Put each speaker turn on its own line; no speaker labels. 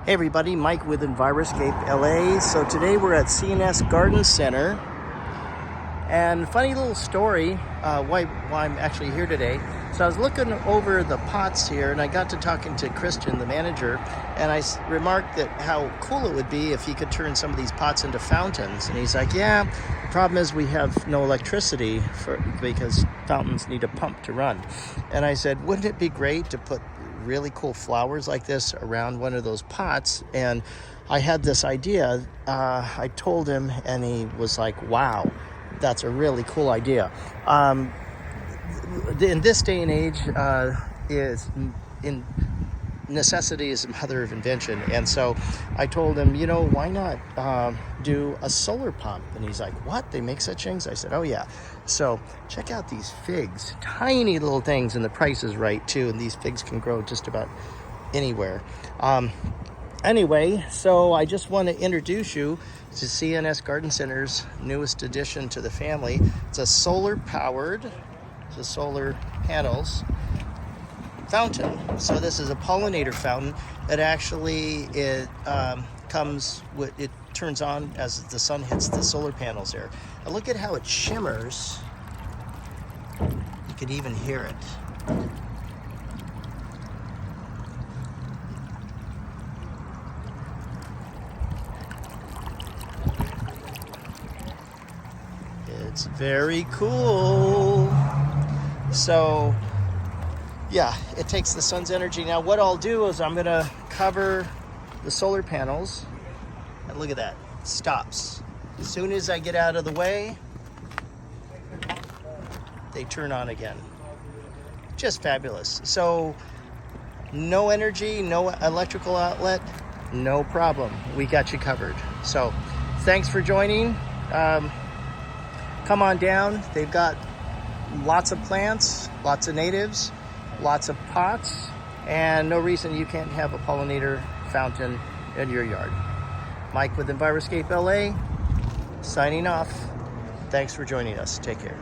Hey everybody, Mike with Enviroscape LA. So today we're at C&S Garden Center. And funny little story, why I'm actually here today. So I was looking over the pots here and I got to talking to Christian, the manager, and I remarked that how cool it would be if he could turn some of these pots into fountains. And he's like, yeah, the problem is we have no electricity because fountains need a pump to run. And I said, wouldn't it be great to put really cool flowers like this around one of those pots? And I had this idea. I told him and he was like, wow, that's a really cool idea. In this day and age, necessity is the mother of invention. And so I told him, why not do a solar pump? And he's like, what? They make such things? I said, oh yeah. So check out these figs, tiny little things, and the price is right too. And these figs can grow just about anywhere. Anyway, so I just want to introduce you to C&S Garden Center's newest addition to the family. It's a solar panels fountain. So this is a pollinator fountain that actually turns on as the sun hits the solar panels there. And look at how it shimmers. You can even hear it. It's very cool. So yeah, it takes the sun's energy. Now what I'll do is I'm gonna cover the solar panels, and look at that, it stops. As soon as I get out of the way, they turn on again. Just fabulous. So no energy, no electrical outlet, no problem. We got you covered. So thanks for joining. Come on down. They've got lots of plants, lots of natives, lots of pots, and no reason you can't have a pollinator fountain in your yard. Mike with Enviroscape LA, signing off. Thanks for joining us. Take care.